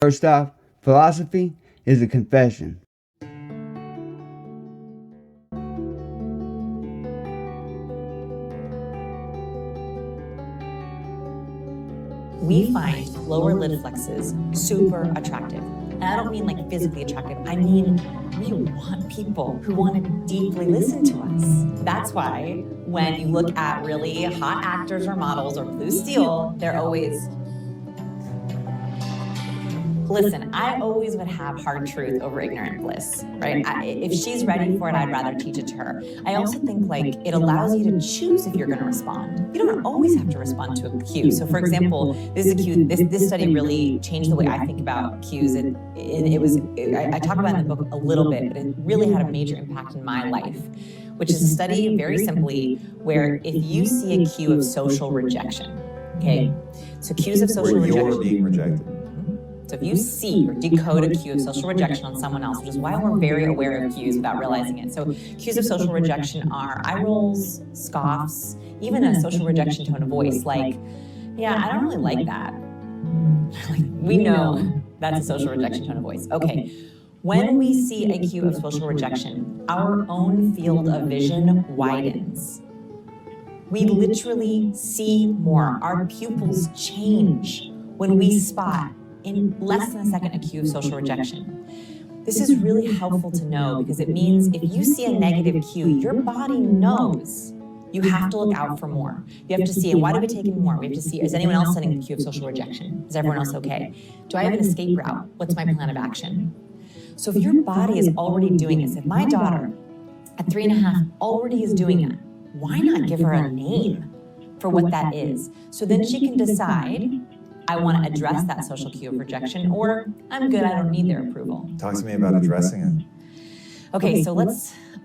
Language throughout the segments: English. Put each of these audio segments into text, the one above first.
First off, philosophy is a confession. We find lower lid flexes super attractive. And I don't mean like physically attractive. I mean, we want people who want to deeply listen to us. That's why when you look at really hot actors or models or blue steel, they're always... Listen, I always would have hard truth over ignorant bliss, right? If she's ready for it, I'd rather teach it to her. I also think like it allows you to choose if you're going to respond. You don't always have to respond to a cue. So for example, this is a cue. This study really changed the way I think about cues. I talk about it in the book a little bit, but it really had a major impact in my life, which is a study very simply where if you see a cue of social rejection, okay? So cues of social rejection. You're being rejected. So if you see or decode a cue of social rejection on someone else, which is why we're very aware of cues without realizing it. So cues of social rejection are eye rolls, scoffs, even a social rejection tone of voice, like, yeah, I don't really like that. We know that's a social rejection tone of voice. Okay, when we see a cue of social rejection, our own field of vision widens. We literally see more. Our pupils change when we spot in less than a second a cue of social rejection. This is really helpful to know because it means if you see a negative cue, your body knows you have to look out for more. You have to see, and why do we take in more? We have to see, is anyone else sending the cue of social rejection? Is everyone else okay? Do I have an escape route? What's my plan of action? So if your body is already doing this, if my daughter at 3.5 already is doing it, why not give her a name for what that is? So then she can decide, I want to address that social cue of rejection, or I'm good, I don't need their approval. Talk to me about addressing it. Okay, so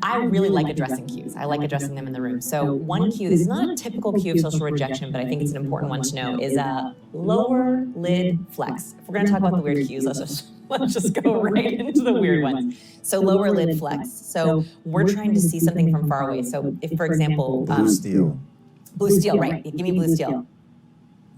I really like addressing cues. I like addressing them in the room. So one cue, this is not a typical cue of social rejection, but I think it's an important one to know, is a lower lid flex. If we're going to talk about the weird cues, let's just go right into the weird ones. So lower lid flex. So we're trying to see something from far away. So if, for example... Blue steel. Blue steel, right. Give me blue steel.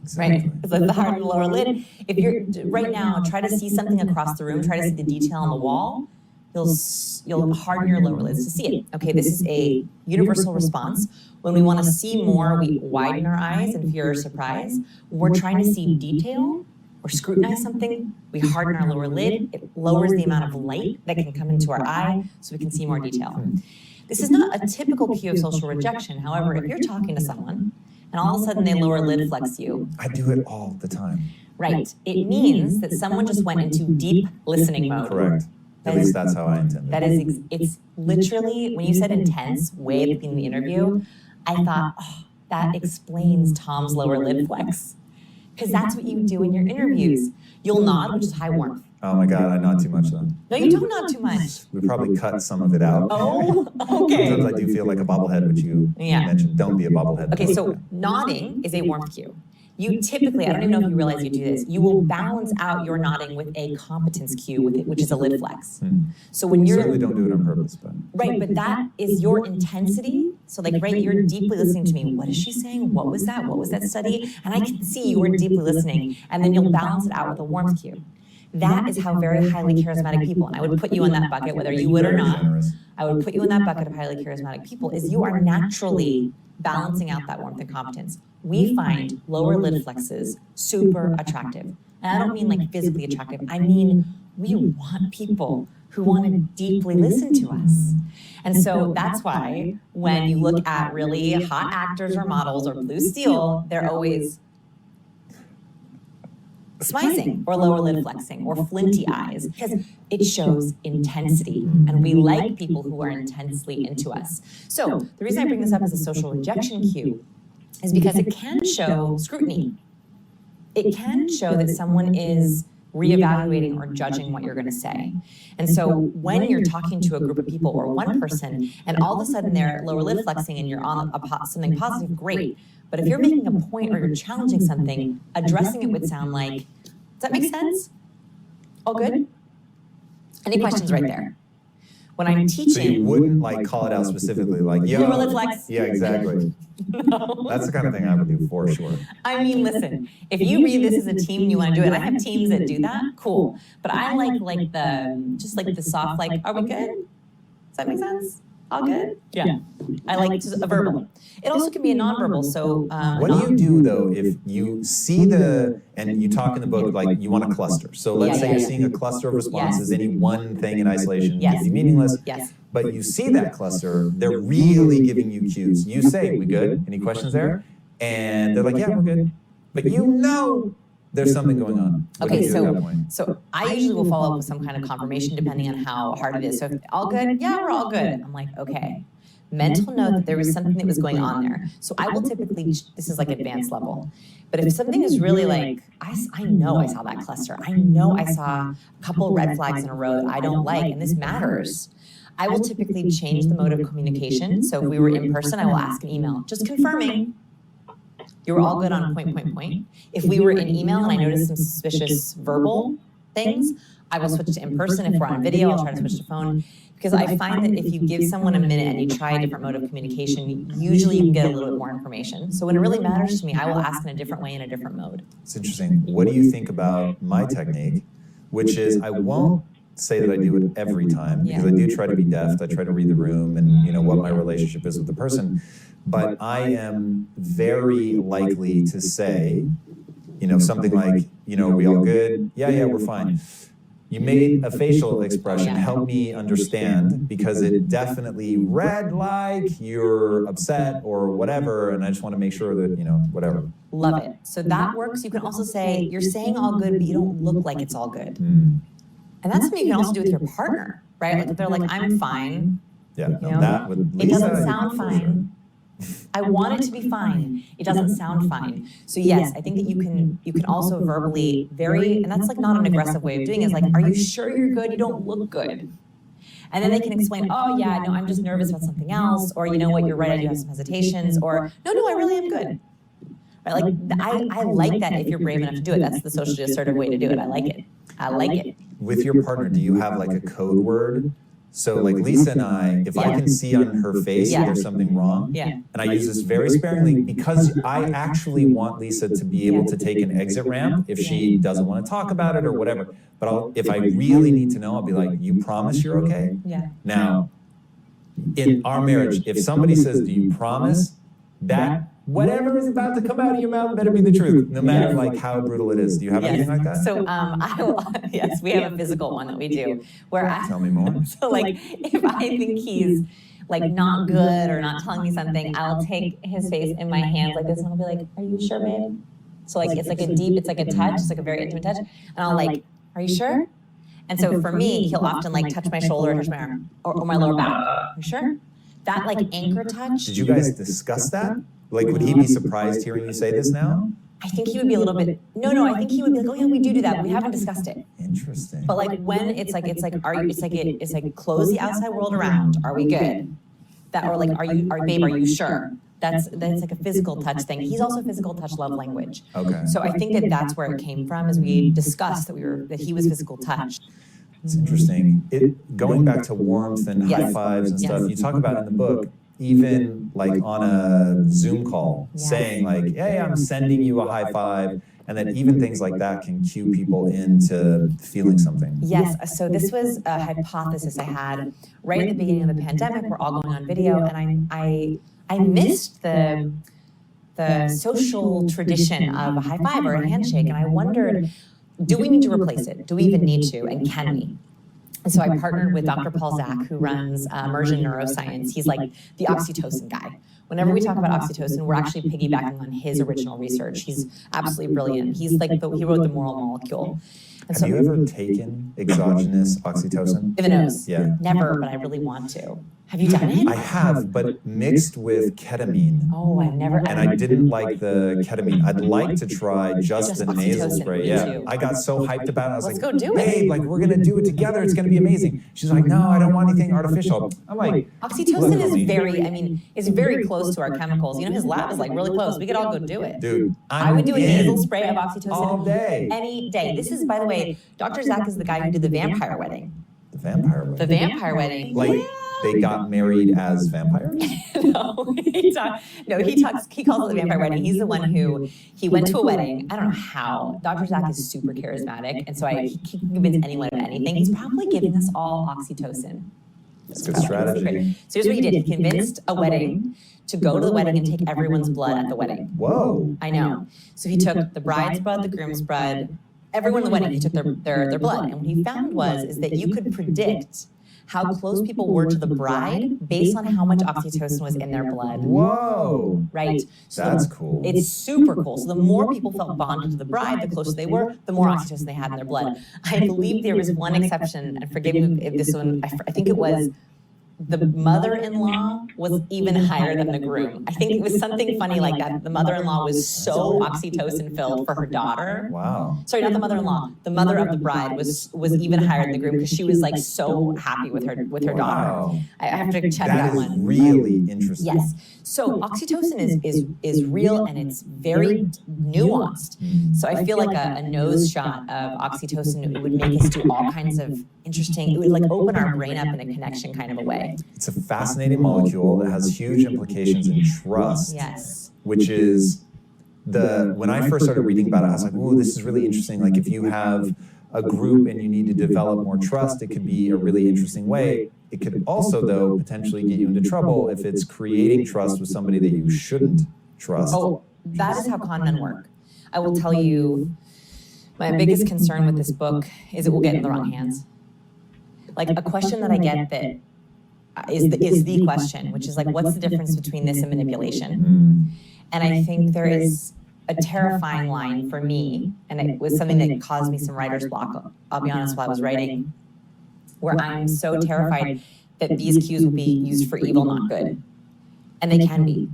Exactly. Right? The hard and lower lid. If you're, right now, try to see something across the room, try to see the detail on the wall, you'll harden your lower lids to see it. Okay, this is a universal response. When we want to see more, we widen our eyes in fear or surprise. When we're trying to see detail or scrutinize something, we harden our lower lid. It lowers the amount of light that can come into our eye so we can see more detail. This is not a typical cue of social rejection. However, if you're talking to someone and all of a sudden they lower lid flex you. I do it all the time. Right. It means that someone just went into deep listening mode. Correct. At least that's how I intended. That is, it's literally, when you said intense way at the beginning of the interview, I thought, oh, that explains Tom's lower lid flex. Because that's what you do in your interviews. You'll nod, which is high warmth. Oh my God, I nod too much then. No, you don't nod too much. We probably cut some of it out. Oh, okay. Sometimes I do feel like a bobblehead, which you mentioned. Don't be a bobblehead. Okay, so nodding is a warmth cue. You typically, I don't even know if you realize you do this, you will balance out your nodding with a competence cue, which is a lid flex. So when you're... Certainly don't do it on purpose, but... Right, but that is your intensity. So like, right, you're deeply listening to me. What is she saying? What was that? What was that study? And I can see you're deeply listening, and then you'll balance it out with a warmth cue. That is how very highly charismatic people, and I would put you in that bucket, whether you would or not, I would put you in that bucket of highly charismatic people, is you are naturally balancing out that warmth and competence. We find lower lid flexes super attractive. And I don't mean like physically attractive, I mean we want people who want to deeply listen to us. And so that's why when you look at really hot actors or models or blue steel, they're always smizing or lower lid flexing or flinty eyes because it shows intensity, and we like people who are intensely into us. So the reason I bring this up as a social rejection cue is because it can show scrutiny. It can show that someone is reevaluating or judging what you're going to say. And so when you're talking to a group of people or one person and all of a sudden they're lower lid flexing and you're on something positive, great. But if you're making a point or you're challenging something, addressing it would sound like, does that make sense? All good? Any questions right there? When I'm teaching, So you wouldn't like call it out specifically, like, yo. Literally flex. Yeah, exactly. No. That's the kind of thing I would do for sure. I mean, listen, if you read this as a team and you want to do it, I have teams that do that, cool. But I like the soft, like, are we good? Does that make sense? All good? Yeah. I like a verbal. It also can be a nonverbal. So what do you do though if you see and you talk in the book like you want a cluster? So let's say you're seeing a cluster of responses, any one thing in isolation can be meaningless. Yes. But you see that cluster, they're really giving you cues. You say, we good? Any questions there? And they're like, yeah, we're good. But you know there's something going on. Okay, so I usually will follow up with some kind of confirmation depending on how hard it is. So if all good, yeah, we're all good. I'm like, okay. Mental note that there was something that was going on there. So I will typically, this is like advanced level. But if something is really like, I know I saw that cluster. I know I saw a couple red flags in a row that I don't like, and this matters. I will typically change the mode of communication. So if we were in person, I will ask an email, just confirming you were all good on point. If we were in email and I noticed some suspicious verbal things, I will switch to in person. If we're on video, I'll try to switch to phone. Because I find that if you give someone a minute and you try a different mode of communication, usually you can get a little bit more information. So when it really matters to me, I will ask in a different way, in a different mode. It's interesting. What do you think about my technique, which is I won't say that I do it every time, because I do try to be deft. I try to read the room and what my relationship is with the person. But I am very likely to say, something like, are we all good? Yeah, we're fine. You made a facial expression, help me understand, because it definitely read like you're upset or whatever, and I just want to make sure that, whatever. Love it. So that works. You can also say, you're saying all good, but you don't look like it's all good. And that's something you can also do with your partner, right? Like if they're like, I'm fine. Yeah, that with Lisa, it doesn't sound fine. I want it to be fine. It doesn't sound fine. So yes, I think that you can also verbally and that's like not an aggressive way of doing it. It's like, are you sure you're good? You don't look good. And then they can explain, oh yeah, no, I'm just nervous about something else. Or you know what, you're right, I do have some hesitations. Or no, I really am good. Right? Like I like that if you're brave enough to do it. That's the socially assertive way to do it. I like it. With your partner, do you have like a code word? So like Lisa and I, if I can see on her face that there's something wrong, and I use this very sparingly because I actually want Lisa to be able to take an exit ramp if she doesn't want to talk about it or whatever. But if I really need to know, I'll be like, you promise you're okay? Yeah. Now, in our marriage, if somebody says, do you promise that whatever is about to come out of your mouth better be the truth, no matter like how brutal it is. Do you have anything like that? So yes, we have a physical one that we do. Where Tell me more. So like if I think he's like not good or not telling me something, I'll take his face in my hands like this and I'll be like, are you sure, babe? So like it's like a touch, it's like a very intimate touch. And I'll like, are you sure? And so for me, he'll often like touch my shoulder, touch my arm, or my lower back. Are you sure? That like anchor touch. Did you guys discuss that? Like, would he be surprised hearing you say this now? I think he would be a little bit, no, I think he would be like, oh yeah, we do that. We haven't discussed it. Interesting. But like when it's like close the outside world around. Are we good? Or like, babe, are you sure? That's like a physical touch thing. He's also physical touch love language. Okay. So I think that's where it came from, as we discussed that he was physical touch. It's interesting. Going back to warmth and high fives and stuff, you talk about in the book, even like on a Zoom call, saying like, hey, I'm sending you a high five, and then even things like that can cue people into feeling something. Yes, so this was a hypothesis I had right at the beginning of the pandemic. We're all going on video, and I missed the social tradition of a high five or a handshake, and I wondered, do we need to replace it? Do we even need to, and can we? And so I partnered with Dr. Paul Zak, who runs Immersion Neuroscience. He's like the oxytocin guy. Whenever we talk about oxytocin, we're actually piggybacking on his original research. He's absolutely brilliant. He's like he wrote the moral molecule. And Have you ever taken exogenous oxytocin? In the nose? Yeah. Never, but I really want to. Have you done it? I have, but mixed with ketamine. Oh, I've never. And I didn't like the ketamine. I'd like to try just the nasal oxytocin, spray. me Yeah. too. I got so hyped about it. I was Let's like, go do it. babe, like we're gonna do it together. It's gonna be amazing. She's like, no, I don't want anything artificial. I'm like, Oxytocin is very close to our chemicals. You know, his lab is like really close. We could all go do it. dude, I would do a nasal spray of oxytocin all day. any day. This is, by the way, Dr. Zak is the guy who did the vampire wedding. The vampire wedding. The vampire wedding. Like they got married as vampires? No, he calls it the vampire wedding. He's the one who, he went to a wedding. I don't know how. Dr. Zach is super charismatic, and so he can convince anyone of anything. He's probably giving us all oxytocin. That's a good strategy. So here's what he did. He convinced a wedding to go to the wedding and take everyone's blood at the wedding. Whoa. I know. So he took the bride's blood, the groom's blood, everyone in the wedding, he took their blood. And what he found is that you could predict how close people were to the bride based on how much oxytocin was in their blood. Whoa. Right. So That's cool. It's super cool. So the more people felt bonded to the bride, the closer they were, the more oxytocin they had in their blood. I believe there was one exception, and forgive me if this one, I think it was the mother-in-law was even higher than the groom. I think it was something funny like that. The mother-in-law was so oxytocin-filled for her daughter. Wow. Sorry, not the mother-in-law. The mother of the bride was even higher than the groom because she was like so happy with her daughter. Wow. I have to check that one. That is really interesting. Yes. So oxytocin is real and it's very nuanced. So I feel like a nose shot of oxytocin would make us do all kinds of interesting, it would like open our brain up in a connection kind of a way. It's a fascinating molecule that has huge implications in trust. Yes. Which is when I first started reading about it, I was like, oh, this is really interesting. Like if you have a group and you need to develop more trust, it could be a really interesting way. It could also, though, potentially get you into trouble if it's creating trust with somebody that you shouldn't trust. Oh, that is how con men work. I will tell you, my biggest concern with this book is it will get in the wrong hands. Like a question that I get that is the question, which is like, what's the difference between this and manipulation? And I think there is a terrifying line for me, and it was something that caused me some writer's block, I'll be honest, while I was writing, where I'm so terrified that these cues will be used for evil, not good. And they can be.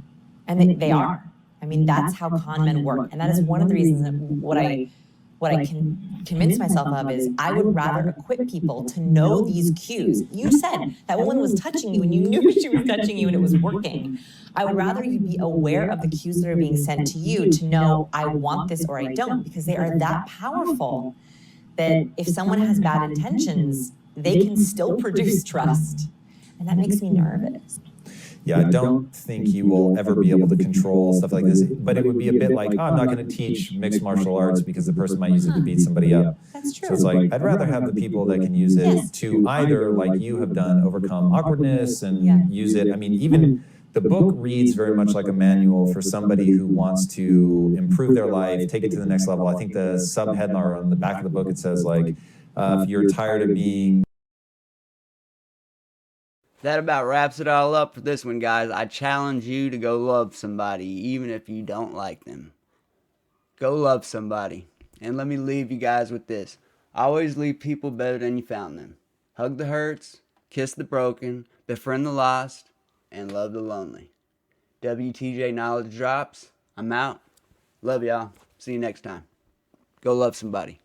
And they are. I mean, that's how con men work. And that is one of the reasons that what I can convince myself of is I would rather equip people to know these cues. You said that woman was touching you and you knew she was touching you and it was working. I would rather you be aware of the cues that are being sent to you to know I want this or I don't, because they are that powerful that if someone has bad intentions, they can still produce trust. And that makes me nervous. Yeah, I don't think you will ever be able to control stuff like this. But it would be a bit like, oh, I'm not going to teach mixed martial arts because the person might use it to beat somebody up. That's true. So it's like, I'd rather have the people that can use it to either, like you have done, overcome awkwardness and use it. I mean, even the book reads very much like a manual for somebody who wants to improve their life, take it to the next level. I think the subheadline on the back of the book, it says like, if you're tired of being... That about wraps it all up for this one, guys. I challenge you to go love somebody, even if you don't like them. Go love somebody. And let me leave you guys with this. Always leave people better than you found them. Hug the hurts, kiss the broken, befriend the lost, and love the lonely. WTJ Knowledge Drops. I'm out. Love y'all. See you next time. Go love somebody.